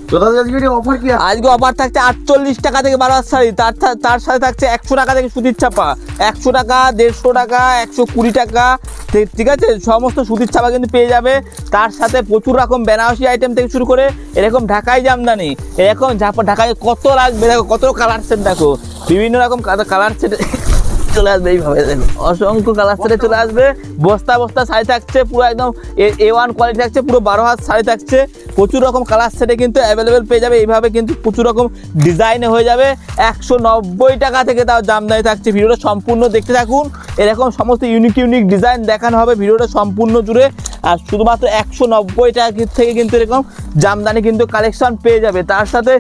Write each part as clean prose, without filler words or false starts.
আজকে অফার থাকছে 48 টাকা থেকে 12 হাত শাড়ি, তার সাথে থাকছে 100 টাকা থেকে সুতির ছাপা, 100 টাকা, 150 টাকা, 120 টাকা, ঠিক আছে, সমস্ত সুতির ছাপা কিন্তু পেয়ে যাবে। তার সাথে প্রচুর রকম বেনারসি আইটেম থেকে শুরু করে এরকম ঢাকাই জামদানি, এরকম ঢাকায় কত লাগবে দেখো, কত কালার সেট দেখো, বিভিন্ন রকম কালার সেট চলে আসবে, এইভাবে দেখো অসংখ্য কালার সেটে চলে আসবে। বস্তা বস্তা শাড়ি থাকছে, পুরো একদম A1 কোয়ালিটি থাকছে, পুরো 12 হাত শাড়ি থাকছে, প্রচুর রকম কালার সেটে কিন্তু অ্যাভেলেবেল পেয়ে যাবে। এইভাবে কিন্তু প্রচুর রকম ডিজাইনে হয়ে যাবে। 190 টাকা থেকে তাও জামদানি থাকছে। ভিডিওটা সম্পূর্ণ দেখতে থাকুন, এরকম সমস্ত ইউনিক ডিজাইন দেখানো হবে ভিডিওটা সম্পূর্ণ জুড়ে। আর শুধুমাত্র 190 টাকা থেকে কিন্তু এরকম জামদানি কিন্তু কালেকশন পেয়ে যাবে। তার সাথে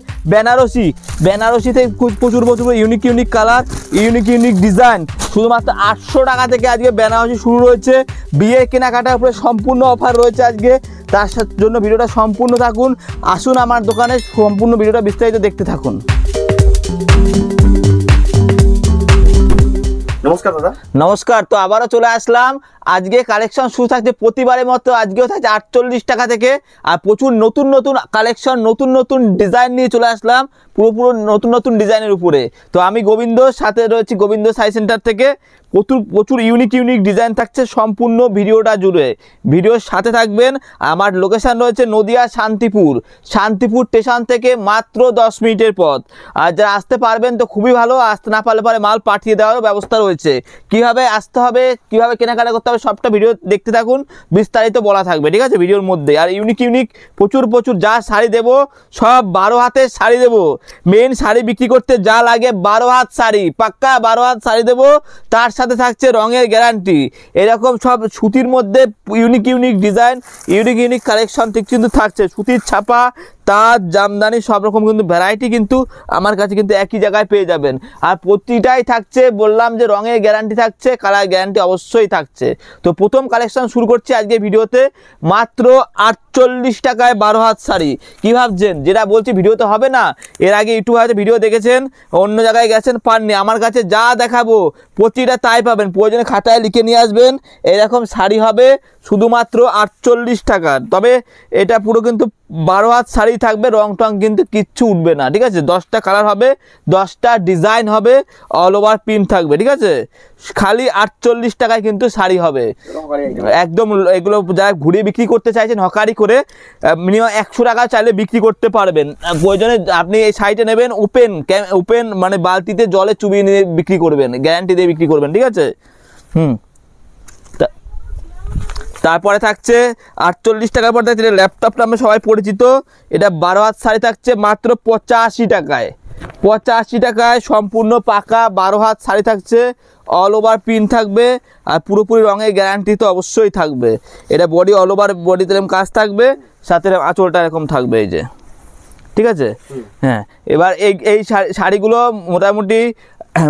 বেনারসিতে প্রচুর ইউনিক কালার, ইউনিক ডিজাইন, শুধুমাত্র 800 টাকা থেকে আজকে বেনারসি শুরু রয়েছে। বিয়ের কেনাকাটার উপরে সম্পূর্ণ অফার রয়েছে আজকে, তার জন্য ভিডিওটা সম্পূর্ণ থাকুন। আসুন আমার দোকানে, সম্পূর্ণ ভিডিওটা বিস্তারিত দেখতে থাকুন। নমস্কার দাদা। নমস্কার। তো আবারও চলে আসলাম। আজকে কালেকশন শুরু থাকছে প্রতিবারের মতো, আজকেও থাকছে 48 টাকা থেকে। আর প্রচুর নতুন কালেকশন, নতুন ডিজাইন নিয়ে চলে আসলাম, পুরো নতুন ডিজাইনের উপরে। তো আমি গোবিন্দ, সাথে রয়েছি গোবিন্দ শাড়ি সেন্টার থেকে। প্রচুর ইউনিক ডিজাইন থাকছে সম্পূর্ণ ভিডিওটা জুড়ে, ভিডিওর সাথে থাকবেন। আমার লোকেশান রয়েছে নদিয়া শান্তিপুর স্টেশন থেকে মাত্র 10 মিনিটের পথ। আর যারা আসতে পারবেন তো খুবই ভালো, আসতে না পারলে পরে মাল পাঠিয়ে দেওয়ার ব্যবস্থা রয়েছে। কিভাবে আসতে হবে, কিভাবে কেনাকাটা করতে হবে, সবটা ভিডিও দেখতে থাকুন, বিস্তারিত বলা থাকবে, ঠিক আছে, ভিডিওর মধ্যে। আর ইউনিক প্রচুর যা শাড়ি দেবো সব 12 হাতের শাড়ি দেবো। মেন শাড়ি বিক্রি করতে যা লাগে 12 হাত শাড়ি, পাক্কা 12 হাত শাড়ি দেবো। তার সাথে থাকছে রঙের গ্যারান্টি। এরকম সব সুতির মধ্যে ইউনিক ডিজাইন, ইউনিক কালেকশন কিন্তু থাকছে। সুতির ছাপা, তাঁত, জামদানি সব রকম কিন্তু ভ্যারাইটি কিন্তু আমার কাছে কিন্তু একই জায়গায় পেয়ে যাবেন। আর প্রতিটাই থাকছে, বললাম যে রঙের গ্যারান্টি থাকছে, কালার গ্যারান্টি অবশ্যই থাকছে। তো প্রথম কালেকশন শুরু করছি আজকে ভিডিওতে, মাত্র 48 টাকায় 12 হাত শাড়ি। কী ভাবছেন, যেটা বলছি ভিডিওতে হবে না? এর আগে ইউটিউবে হয়তো ভিডিও দেখেছেন, অন্য জায়গায় গেছেন, পাননি। আমার কাছে যা দেখাবো প্রতিটা তাই পাবেন। প্রয়োজনে খাতায় লিখে নিয়ে আসবেন। এরকম শাড়ি হবে শুধুমাত্র 48 টাকার। তবে এটা পুরো কিন্তু 12 হাত শাড়ি থাকবে, রং টং কিন্তু কিচ্ছু উঠবে না, ঠিক আছে। 10টা কালার হবে, 10টা ডিজাইন হবে, অল ওভার প্রিন্ট থাকবে, ঠিক আছে। খালি 48 টাকায় কিন্তু শাড়ি হবে একদম। এগুলো যারা ঘুরিয়ে বিক্রি করতে চাইছেন হকারি করে, মিনিমাম 100 টাকা চাইলে বিক্রি করতে পারবেন। প্রয়োজনে আপনি এই শাড়িটা নেবেন ওপেন, মানে বালতিতে জলে চুবিয়ে নিয়ে বিক্রি করবেন, গ্যারান্টি দিয়ে বিক্রি করবেন, ঠিক আছে। তারপরে থাকছে 48 টাকার পর থাকছে ল্যাপটপ নামে সবাই পরিচিত। এটা 12 হাত শাড়ি থাকছে মাত্র 85 টাকায়। 85 টাকায় সম্পূর্ণ পাকা 12 হাত শাড়ি থাকছে, অল ওভার প্রিন্ট থাকবে। আর পুরোপুরি রঙের গ্যারান্টি তো অবশ্যই থাকবে। এটা বডি, অল ওভার বডিতে এরকম কাজ থাকবে, সাথে আঁচলটা এরকম থাকবে, এই যে, ঠিক আছে। হ্যাঁ, এবার এই শাড়িগুলো মোটামুটি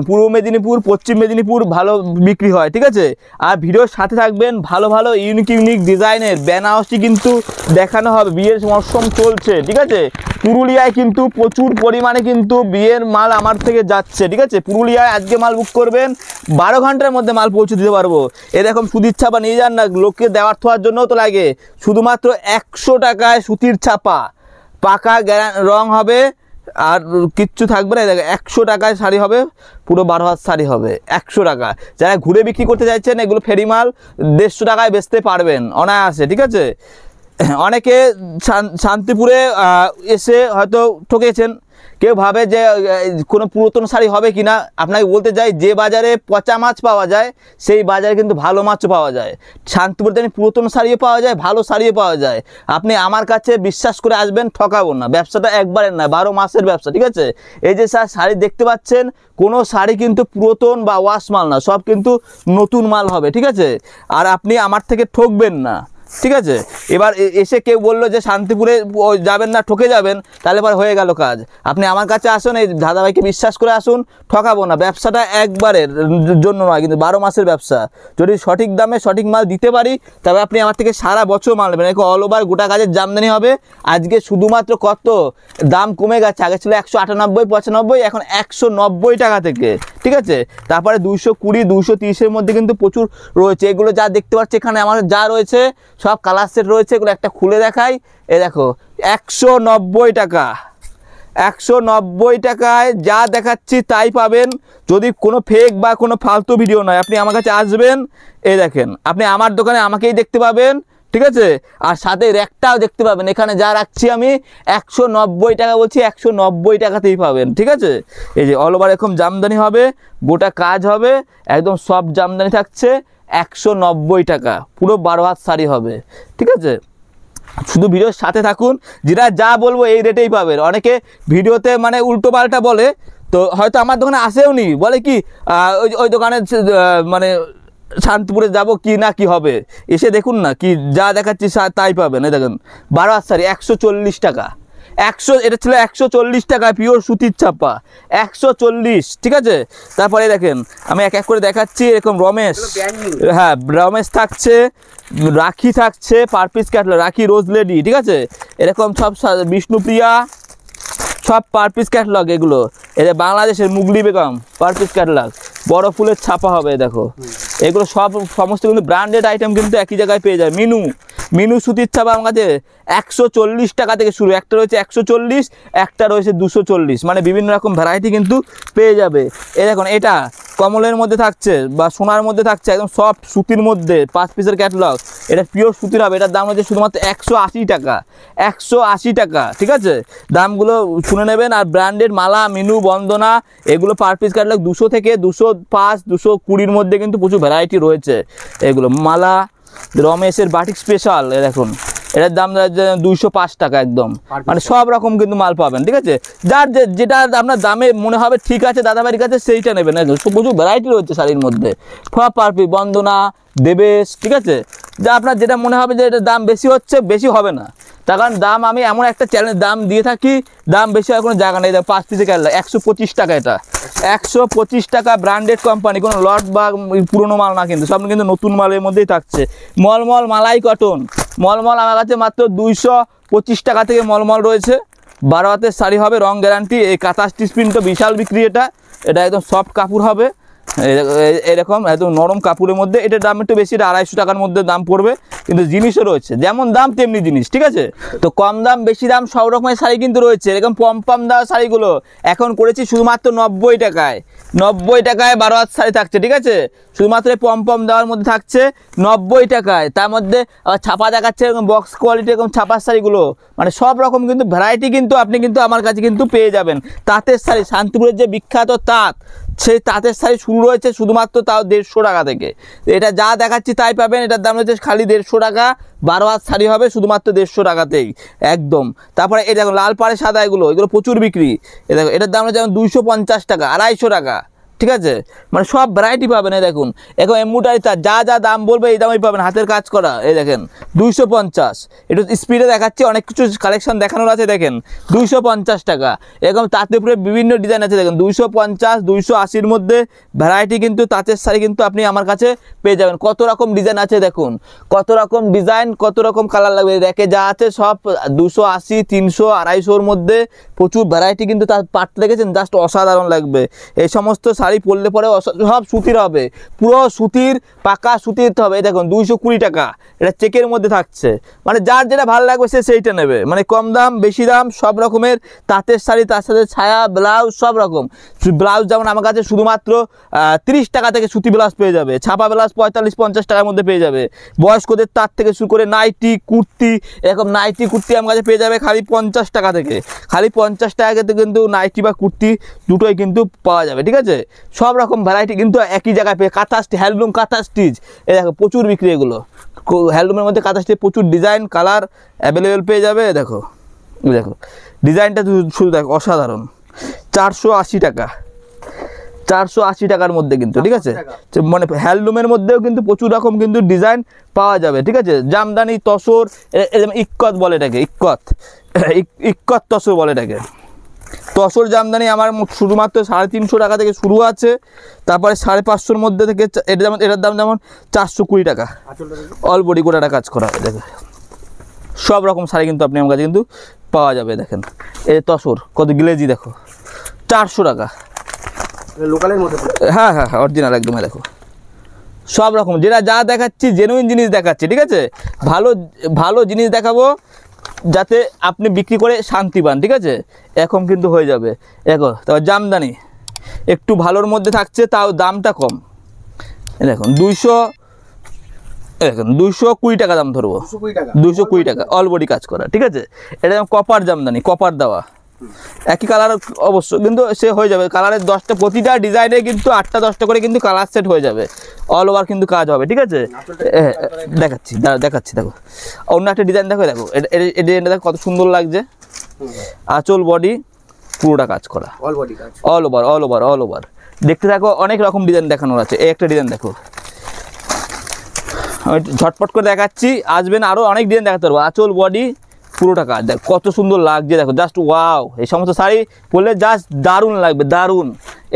পূর্ব মেদিনীপুর, পশ্চিম মেদিনীপুর ভালো বিক্রি হয়, ঠিক আছে। আর ভিডিওর সাথে থাকবেন, ভালো ইউনিক ডিজাইনের বেনারসি কিন্তু দেখানো হবে। বিয়ের মরশুম চলছে, ঠিক আছে। পুরুলিয়ায় কিন্তু প্রচুর পরিমাণে কিন্তু বিয়ের মাল আমার থেকে যাচ্ছে, ঠিক আছে। পুরুলিয়ায় আজকে মাল বুক করবেন, 12 ঘন্টার মধ্যে মাল পৌঁছে দিতে পারবো। এরকম সুতির ছাপা নিয়ে যান না, লোককে দেওয়ার থার জন্যও তো লাগে। শুধুমাত্র 100 টাকায় সুতির ছাপা, পাকা রং হবে, আর কিচ্ছু থাকবে না। দেখো 100 টাকায় শাড়ি হবে, পুরো 12 হাত শাড়ি হবে 100 টাকা। যারা ঘুরে বিক্রি করতে চাইছেন, এগুলো ফেরি মাল 150 টাকায় বেচতে পারবেন অনায়াসে, ঠিক আছে। অনেকে শান্তিপুরে এসে হয়তো ঠকেছেন, কেউ ভাবে যে কোনো পুরাতন শাড়ি হবে কি না। আপনাকে বলতে চাই, যে বাজারে পচা মাছ পাওয়া যায় সেই বাজারে কিন্তু ভালো মাছও পাওয়া যায়। শান্তিপুরে তেমনি পুরাতন শাড়িও পাওয়া যায়, ভালো শাড়িও পাওয়া যায়। আপনি আমার কাছে বিশ্বাস করে আসবেন, ঠকাবো না। ব্যবসাটা একবারের না, 12 মাসের ব্যবসা, ঠিক আছে। এই যে শাড়ি দেখতে পাচ্ছেন, কোনো শাড়ি কিন্তু পুরাতন বা ওয়াশ মাল না, সব কিন্তু নতুন মাল হবে, ঠিক আছে। আর আপনি আমার থেকে ঠকবেন না, ঠিক আছে। এবার এসে কেউ বললো যে শান্তিপুরে যাবেন না, ঠকে যাবেন, তাহলে এবার হয়ে গেল কাজ। আপনি আমার কাছে আসুন, এই দাদাভাইকে বিশ্বাস করে আসুন, ঠকাবো না। ব্যবসাটা একবারের জন্য নয়, কিন্তু 12 মাসের ব্যবসা। যদি সঠিক দামে সঠিক মাল দিতে পারি, তবে আপনি আমার থেকে সারা বছর মাল নেবেন। এখন অল ওভার গোটা কাজের জামদানি হবে। আজকে শুধুমাত্র কত দাম কমে গেছে, আগে ছিল 198, 95, এখন 190 টাকা থেকে, ঠিক আছে। তারপরে 220, 230-এর মধ্যে কিন্তু প্রচুর রয়েছে। এগুলো যা দেখতে পাচ্ছি এখানে আমার যা রয়েছে সব কালার সেট রয়েছে, এগুলো একটা খুলে দেখাই। এই দেখো 190 টাকা, 190 টাকায় যা দেখাচ্ছি তাই পাবেন। যদি কোনো ফেক বা কোনো ফালতু ভিডিও নয়, আপনি আমার কাছে আসবেন, এই দেখেন আপনি আমার দোকানে আমাকেই দেখতে পাবেন, ঠিক আছে? আর সাথে র্যাকটাও দেখতে পাবেন, এখানে যা রাখছি আমি 190 টাকা বলছি, 190 টাকাতেই পাবেন, ঠিক আছে? এই যে অল ওভার এরকম জামদানি হবে, গোটা কাজ হবে, একদম সব জামদানি থাকছে 190 টাকা, পুরো 12 হাত শাড়ি হবে, ঠিক আছে? শুধু ভিডিওর সাথে থাকুন, যেটা যা বলবো এই রেটেই পাবেন। অনেকে ভিডিওতে মানে উল্টো পাল্টা বলে, তো হয়তো আমার দোকানে আসেও নি, বলে কি ওই দোকানে মানে শান্তিপুরে যাব কি না কি হবে, এসে দেখুন না কি যা দেখাচ্ছি তাই পাবেন। এই দেখুন 12 হাত শাড়ি 140 টাকা, 100, এটা ছিল 140 টাকা, পিওর সুতির ছাপা 140, ঠিক আছে? তারপরে দেখেন আমি এক এক করে দেখাচ্ছি। এরকম রমেশ, হ্যাঁ রমেশ থাকছে, রাখি থাকছে, পার পিস ক্যাটলগ, রাখি রোজ লেডি, ঠিক আছে? এরকম সব বিষ্ণুপ্রিয়া, সব পার পিস ক্যাটলগ এগুলো। এটা বাংলাদেশের মুগলি বেগম পার পিস ক্যাটলগ, বড় ফুলের ছাপা হবে, দেখো এগুলো সব সমস্ত কিন্তু ব্র্যান্ডেড আইটেম, কিন্তু একই জায়গায় পেয়ে যায়। মিনু সুতির ছাপা আমার কাছে 140 টাকা থেকে শুরু, একটা রয়েছে 140, একটা রয়েছে 240, মানে বিভিন্ন রকম ভ্যারাইটি কিন্তু পেয়ে যাবে। এই দেখুন এটা কমলের মধ্যে থাকছে বা সোনার মধ্যে থাকছে, একদম সফট সুতির মধ্যে 5 পিসের ক্যাটলগ, এটা পিওর সুতির হবে। এটার দাম হচ্ছে শুধুমাত্র 180 টাকা, 180 টাকা, ঠিক আছে? দামগুলো শুনে নেবেন। আর ব্র্যান্ডেড মালা, মিনু, বন্দনা, এগুলো পার পিস ক্যাটলগ 200 থেকে 205, 220 মধ্যে কিন্তু প্রচুর ভ্যারাইটি রয়েছে। এগুলো মালা, রমেশের বাটিক স্পেশাল, এ দেখুন এটার দাম 205 টাকা, একদম মানে সব রকম কিন্তু মাল পাবেন, ঠিক আছে? যার যেটা আপনার দামে মনে হবে ঠিক আছে দাদাবাড়ির কাছে, সেইটা নেবেন। প্রচুর ভ্যারাইটি রয়েছে শাড়ির মধ্যে, সব পারপি, বন্দনা, দেবেশ, ঠিক আছে? যা আপনার যেটা মনে হবে যে এটার দাম বেশি হচ্ছে, বেশি হবে না, তার কারণ দাম আমি এমন একটা চ্যানেলের দাম দিয়ে থাকি, দাম বেশি হওয়ার কোনো জায়গা নেই। 5 পিসে ক্যাটলগ 125 টাকা, এটা 125 টাকা, ব্র্যান্ডেড কোম্পানি, কোনো লট বা পুরোনো মাল না, কিন্তু সব কিন্তু নতুন মালের মধ্যেই থাকছে। মলমল মালাই কটন, মলমল আমার কাছে মাত্র 225 টাকা থেকে মলমল রয়েছে, 12 হাতের শাড়ি হবে, রং গ্যারান্টি। এই কাঁথা স্টিচ প্রিন্ট তো বিশাল বিক্রি, এটা একদম সফট কাপড় হবে, এরকম একদম নরম কাপড়ের মধ্যে। এটার দাম একটু বেশি, 250 টাকার মধ্যে দাম পড়বে, কিন্তু জিনিসও রয়েছে, যেমন দাম তেমনি জিনিস, ঠিক আছে? তো কম দাম বেশি দাম সব রকমের শাড়ি কিন্তু রয়েছে। এরকম পম দেওয়া শাড়িগুলো এখন করেছি শুধুমাত্র 90 টাকায়, 90 টাকায় 12 হাত শাড়ি থাকছে, ঠিক আছে? শুধুমাত্র পম দেওয়ার মধ্যে থাকছে 90 টাকায়। তার মধ্যে ছাপা দেখাচ্ছে এরকম বক্স কোয়ালিটি, এরকম ছাপার শাড়িগুলো, মানে সব রকম কিন্তু ভ্যারাইটি কিন্তু আপনি কিন্তু আমার কাছে কিন্তু পেয়ে যাবেন। তাঁতের শাড়ি, শান্তিপুরের যে বিখ্যাত তাঁত, সেই তাঁতের শাড়ি শুরু রয়েছে শুধুমাত্র তাও 150 টাকা থেকে। এটা যা দেখাচ্ছি তাই পাবেন। এটার দাম হচ্ছে খালি 150 টাকা, 12 হাত শাড়ি হবে শুধুমাত্র 150 টাকাতেই, একদম। তারপরে এই দেখো লাল পাড়ে সাদা, এগুলো প্রচুর বিক্রি। এ দেখো এটার দাম হচ্ছে 250 টাকা, 250 টাকা, ঠিক আছে? মানে সব ভ্যারাইটি পাবেন। এই দেখুন এখন এমব্রয়ডারি তার যা যা দাম বলবে এই দামই পাবেন, হাতের কাজ করা। এই দেখেন 250, একটু স্পিডে দেখাচ্ছি, অনেক কিছু কালেকশন দেখানোর আছে। দেখেন 250 টাকা, এরকম তাঁতের উপরে বিভিন্ন ডিজাইন আছে। দেখেন 250, 280-র মধ্যে ভ্যারাইটি কিন্তু তাঁতের শাড়ি কিন্তু আপনি আমার কাছে পেয়ে যাবেন। কত রকম ডিজাইন আছে দেখুন, কত রকম ডিজাইন, কত রকম কালার লাগবে। দেখে যা আছে সব 280, 300, 250-র মধ্যে প্রচুর ভ্যারাইটি কিন্তু তার পাট লেগেছেন, জাস্ট অসাধারণ লাগবে। এই সমস্ত শাড়ি পরলে পরে সব সুতির হবে, পুরো সুতির, পাকা সুতির হবে। এই দেখুন 220 টাকা, এটা চেকের মধ্যে থাকছে। মানে যার যেটা ভালো লাগবে সে সেইটা নেবে, মানে কম দাম বেশি দাম সব রকমের তাঁতের শাড়ি, তার সাথে ছায়া, ব্লাউজ, সব রকম ব্লাউজ। যেমন আমার কাছে শুধুমাত্র 30 টাকা থেকে সুতি ব্লাউজ পেয়ে যাবে, ছাপা ব্লাউজ 45-50 টাকার মধ্যে পেয়ে যাবে। বয়স্কদের তার থেকে শুরু করে নাইটি, কুর্তি, এরকম নাইটি কুর্তি আমার কাছে পেয়ে যাবে খালি 50 টাকা থেকে, খালি 50 টাকা থেকে কিন্তু নাইটি বা কুর্তি দুটোই কিন্তু পাওয়া যাবে, ঠিক আছে? সব রকম ভ্যারাইটি কিন্তু একই জায়গায় পেয়ে। কাঁথা স্টিচ, হ্যান্ডলুম কাঁথা স্টিচ, এই দেখো প্রচুর বিক্রি এগুলো। হ্যান্ডলুমের মধ্যে কাঁথা স্টিচ প্রচুর ডিজাইন, কালার অ্যাভেলেবেল পেয়ে যাবে। দেখো দেখো ডিজাইনটা শুধু দেখো, অসাধারণ। 480 টাকা, 480 টাকার মধ্যে কিন্তু, ঠিক আছে? মানে হ্যান্ডলুমের মধ্যেও কিন্তু প্রচুর রকম কিন্তু ডিজাইন পাওয়া যাবে, ঠিক আছে? জামদানি, তসর, ইক্কত বলে এটাকে, ইক্কত তসর বলে এটাকে। তসর জামদানি আমার শুধুমাত্র 350 টাকা থেকে শুরু আছে, তারপরে 550-র মধ্যে থেকে এটার দাম যেমন 420 টাকা, অল বডি গোটাটা কাজ করা। দেখেন সব রকম শাড়ি কিন্তু আপনি আমার কাছে কিন্তু পাওয়া যাবে। দেখেন এই তসর কত গ্লেজি, দেখো 400 টাকা, লোকালের মধ্যে, হ্যাঁ হ্যাঁ হ্যাঁ অরিজিনাল একদম। দেখো সব রকম যেটা যা দেখাচ্ছি জেনুইন জিনিস দেখাচ্ছি, ঠিক আছে? ভালো ভালো জিনিস দেখাবো যাতে আপনি বিক্রি করে শান্তি পান, ঠিক আছে? এরকম কিন্তু হয়ে যাবে। দেখো তারপর জামদানি একটু ভালোর মধ্যে থাকছে, তাও দামটা কম। দেখুন 220 টাকা দাম ধরবো, 220 টাকা অল বডি কাজ করা, ঠিক আছে? এটা কপার জামদানি, কপার দেওয়া, একই কালার অবশ্য, কিন্তু সে হয়ে যাবে কালারের 10টা, প্রতিটা ডিজাইনে কিন্তু 8টা 10টা করে কিন্তু কালার সেট হয়ে যাবে, অল ওভার কিন্তু কাজ হবে, ঠিক আছে? দেখাচ্ছি দেখাচ্ছি, দেখো অন্য একটা ডিজাইন দেখো, দেখো এই ডিজাইনটা দেখো কত সুন্দর লাগছে। আঁচল বডি পুরোটা কাজ করা, অল ওভার দেখতে থাকো, অনেক রকম ডিজাইন দেখানোর আছে। এই একটা ডিজাইন দেখো, আমি ঝটপট করে দেখাচ্ছি, আসবেন আরও অনেক ডিজাইন দেখাতে পারবো। আঁচল বডি পুরোটা কাজ, দেখো কত সুন্দর লাগছে, দেখো জাস্ট ওয়াও। এই সমস্ত শাড়ি পরলে জাস্ট দারুণ লাগবে, দারুণ।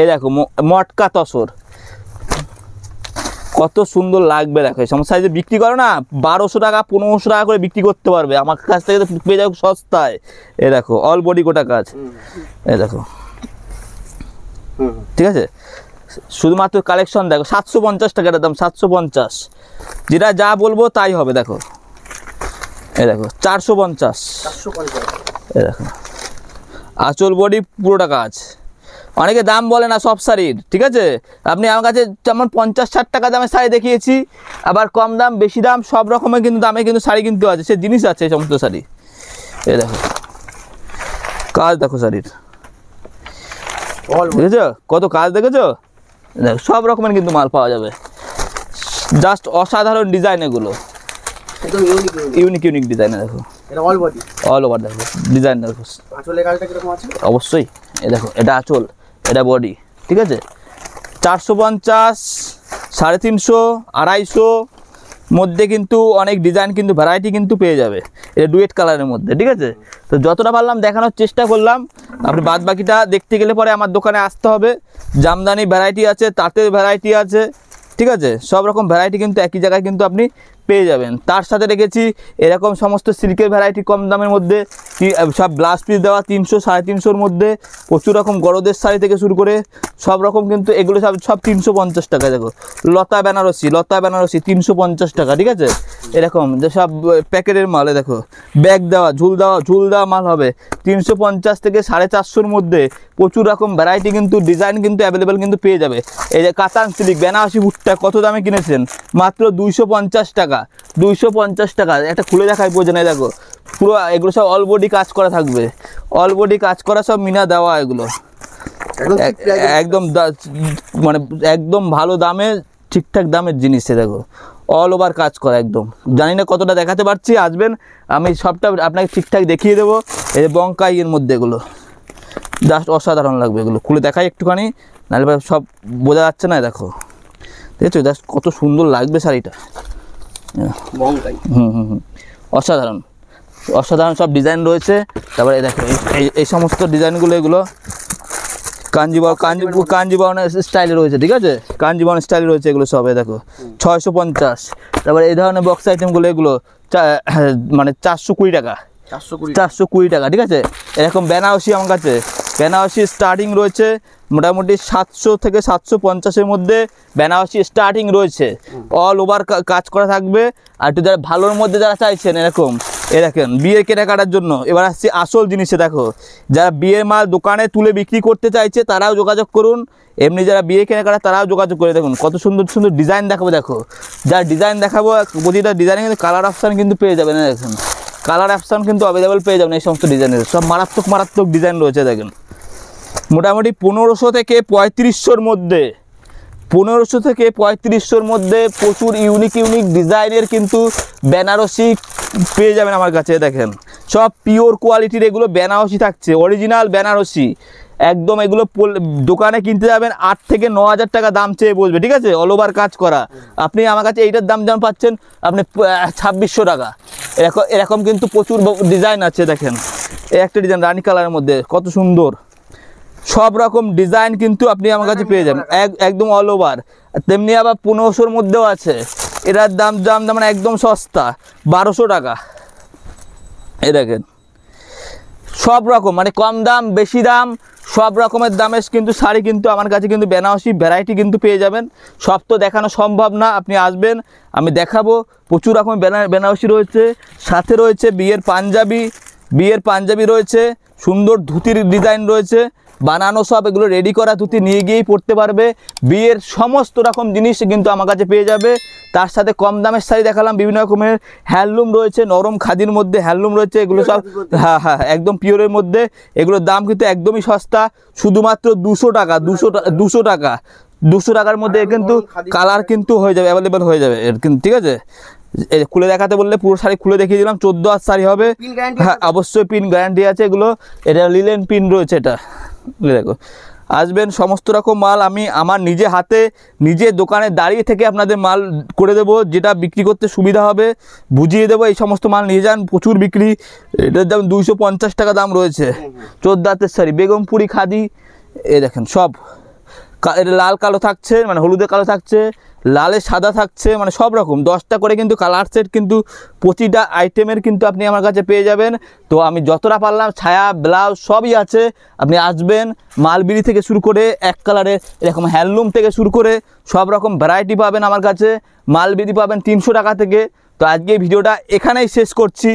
এই দেখো মটকা তসর, কত সুন্দর লাগবে, দেখো এই সমস্ত শাড়ি বিক্রি করো না 1200 টাকা 1500 টাকা করে বিক্রি করতে পারবে, আমার কাছ থেকে তো পেয়ে যাও সস্তায়। এই দেখো অল বডি গোটা কাজ, এই দেখো, ঠিক আছে? শুধুমাত্র কালেকশন দেখো 750 টাকার দাম, 750, যেটা যা বলবো তাই হবে। দেখো এই দেখো 450, এই দেখো আঁচল বডি পুরোটা কাজ। অনেকে দাম বলে না সব শাড়ির, ঠিক আছে? আপনি আমার কাছে যেমন 50-60 টাকা দামের শাড়ি দেখিয়েছি, আবার কম দাম বেশি দাম সব রকমের কিন্তু দামে কিন্তু শাড়ি কিন্তু আছে, সে জিনিস আছে এই সমস্ত শাড়ি। এই দেখো কাজ, দেখো শাড়ির, দেখেছো কত কাজ, দেখেছো? দেখো সব রকমের কিন্তু মাল পাওয়া যাবে, জাস্ট অসাধারণ ডিজাইন, এগুলো ইউনিক ডিজাইন। দেখো অল ওভার, দেখো ডিজাইন দেখো, অবশ্যই। এই দেখো এটা আঁচল, এটা বডি, ঠিক আছে? 450, 350, 250 মধ্যে কিন্তু অনেক ডিজাইন কিন্তু ভ্যারাইটি কিন্তু পেয়ে যাবে, এটা ডুয়েট কালারের মধ্যে, ঠিক আছে? তো যতটা পারলাম দেখানোর চেষ্টা করলাম। আপনি বাদ বাকিটা দেখতে গেলে পরে আমার দোকানে আসতে হবে। জামদানি ভ্যারাইটি আছে, তাঁতের ভ্যারাইটি আছে, ঠিক আছে? সব রকম ভ্যারাইটি কিন্তু একই জায়গায় কিন্তু আপনি পেয়ে যাবেন। তার সাথে রেখেছি এরকম সমস্ত সিল্কের ভ্যারাইটি কম দামের মধ্যে, সব ব্লাউজ পিস দেওয়া 300 350-র মধ্যে, প্রচুর রকম গরদের শাড়ি থেকে শুরু করে সব রকম কিন্তু এগুলো সব 350 টাকা। দেখো লতা বেনারসি 350 টাকা, ঠিক আছে? এরকম যে সব প্যাকেটের মাল, দেখো ব্যাগ দেওয়া ঝুল দেওয়া মাল হবে 350 থেকে 450-র মধ্যে। প্রচুর রকম ভ্যারাইটি কিন্তু ডিজাইন কিন্তু অ্যাভেলেবেল কিন্তু পেয়ে যাবে। এই যে কাতান সিল্ক বেনারসি ভুট্টা কত দামে কিনেছেন? মাত্র 250 টাকা, 250 টাকা। একটা খুলে দেখাই বোঝে না, দেখো পুরো এগুলো সব অল বডি কাজ করা থাকবে, অল বডি কাজ করা, সব মিনা দেওয়া, এগুলো একদম মানে একদম ভালো দামে ঠিকঠাক দামের জিনিস। দেখো অল ওভার কাজ করা, একদম জানি না কতটা দেখাতে পারছি, আসবেন আমি সবটা আপনাকে ঠিকঠাক দেখিয়ে দেবো। এই বঙ্কাইয়ের মধ্যে এগুলো জাস্ট অসাধারণ লাগবে, এগুলো খুলে দেখাই একটুখানি, নাহলে সব বোঝা যাচ্ছে না। দেখো দেখছো জাস্ট কত সুন্দর লাগবে শাড়িটা, অসাধারণ সব ডিজাইন রয়েছে। তারপরে দেখো এই সমস্ত ডিজাইনগুলো, এগুলো কাঞ্জিবরণের স্টাইলে রয়েছে, ঠিক আছে? কাঞ্জিবরণ স্টাইলে রয়েছে এগুলো সব। দেখো 650। তারপরে এই ধরনের বক্স আইটেমগুলো, এগুলো মানে 420 টাকা, 420 টাকা, ঠিক আছে? এরকম বেনারসি আমার কাছে, বেনারসি স্টার্টিং রয়েছে মোটামুটি 700 থেকে 750-এর মধ্যে বেনারসি স্টার্টিং রয়েছে, অল ওভার কাজ করা থাকবে। আর একটু যারা ভালোর মধ্যে যারা চাইছেন এরকম, দেখেন বিয়ের কেনাকাটার জন্য এবার আসছি আসল জিনিসে। দেখো যারা বিয়ের মাল দোকানে তুলে বিক্রি করতে চাইছে তারাও যোগাযোগ করুন, এমনি যারা বিয়ে কেনাকাটা তারাও যোগাযোগ করে। দেখুন কত সুন্দর সুন্দর ডিজাইন দেখাবো, দেখো যা ডিজাইন দেখাবো প্রতিটা ডিজাইনে কিন্তু কালার অপশান কিন্তু পেয়ে যাবেন। দেখুন কালার অপশান কিন্তু অ্যাভেলেবেল পেয়ে যাবেন এই সমস্ত ডিজাইনের, সব মারাত্মক ডিজাইন রয়েছে। দেখেন মোটামুটি 1500 থেকে 3500-র মধ্যে, 1500 থেকে 3500-র মধ্যে প্রচুর ইউনিক ডিজাইনের কিন্তু বেনারসি পেয়ে যাবেন আমার কাছে। দেখেন সব পিওর কোয়ালিটির এগুলো বেনারসি থাকছে, অরিজিনাল বেনারসি একদম। এগুলো দোকানে কিনতে যাবেন 8 থেকে 9000 টাকা দাম চেয়ে বলবে, ঠিক আছে? অল ওভার কাজ করা। আপনি আমার কাছে এইটার দাম যেমন পাচ্ছেন আপনি 2600 টাকা। এরকম কিন্তু প্রচুর ডিজাইন আছে। দেখেন এই একটা ডিজাইন রানী কালারের মধ্যে কত সুন্দর, সব রকম ডিজাইন কিন্তু আপনি আমার কাছে পেয়ে যাবেন একদম অল ওভার। তেমনি আবার 1500-র মধ্যেও আছে, এটার দাম মানে একদম সস্তা 1200 টাকা। এই দেখেন সব রকম মানে কম দাম বেশি দাম সব রকমের দামের কিন্তু শাড়ি কিন্তু আমার কাছে কিন্তু বেনারসি ভ্যারাইটি কিন্তু পেয়ে যাবেন। সব তো দেখানো সম্ভব না, আপনি আসবেন আমি দেখাবো। প্রচুর রকম বেনারসি রয়েছে, সাথে রয়েছে বিয়ের পাঞ্জাবি রয়েছে, সুন্দর ধুতির ডিজাইন রয়েছে, বানানো সব এগুলো রেডি করা ধুতি নিয়ে গিয়েই পরতে পারবে। বিয়ের সমস্ত রকম জিনিস কিন্তু আমার কাছে পেয়ে যাবে। তার সাথে কম দামের শাড়ি দেখালাম, বিভিন্ন রকমের হ্যান্ডলুম রয়েছে, নরম খাদির মধ্যে হ্যান্ডলুম রয়েছে, এগুলো সব হ্যাঁ একদম পিওরের মধ্যে। এগুলোর দাম কিন্তু একদমই সস্তা, শুধুমাত্র 200 টাকা। 200 টাকার মধ্যে কিন্তু কালার কিন্তু হয়ে যাবে, অ্যাভেলেবেল হয়ে যাবে এর কিন্তু, ঠিক আছে। খুলে দেখাতে বললে পুরো শাড়ি খুলে দেখিয়ে দিলাম। 14 হাত শাড়ি হবে, হ্যাঁ অবশ্যই পিন গ্যারান্টি আছে। এগুলো এটা লিলেন পিন রয়েছে, এটা দেখো। আসবেন, সমস্ত রকম মাল আমি আমার নিজে হাতে নিজে দোকানে দাঁড়িয়ে থেকে আপনাদের মাল করে দেবো, যেটা বিক্রি করতে সুবিধা হবে বুঝিয়ে দেবো। এই সমস্ত মাল নিয়ে যান, প্রচুর বিক্রি। এটার দাম 250 টাকা দাম রয়েছে। 14 হাতের শাড়ি বেগমপুরি খাদি, এ দেখেন সব। এটা লাল কালো থাকছে, মানে হলুদে কালো থাকছে, লালে সাদা থাকছে, মানে সব রকম 10টা করে কিন্তু কালার সেট কিন্তু প্রতিটা আইটেমের কিন্তু আপনি আমার কাছে পেয়ে যাবেন। তো আমি যতটা পারলাম ছায়া ব্লাউজ সবই আছে, আপনি আসবেন। মালবিরি থেকে শুরু করে এক কালারের এরকম হ্যান্ডলুম থেকে শুরু করে সব রকম ভ্যারাইটি পাবেন আমার কাছে। মালবিরি পাবেন 300 টাকা থেকে। তো আজকে ভিডিওটা এখানেই শেষ করছি,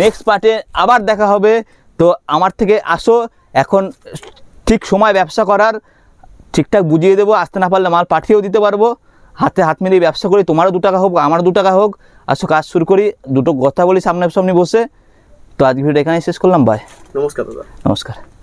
নেক্সট পার্টে আবার দেখা হবে। তো আমার থেকে আসো, এখন ঠিক সময় ব্যবসা করার, ঠিকঠাক বুঝিয়ে দেবো। আসতে না পারলে মাল পাঠিয়েও দিতে পারবো। হাতে হাত মিলিয়ে ব্যবসা করি, তোমারও 2 টাকা হোক আমারও 2 টাকা হোক, আসো কাজ শুরু করি, দুটো কথা বলি সামনে বসে। তো আজকে ভিডিও এখানেই শেষ করলাম, বাই। নমস্কার দাদা। নমস্কার।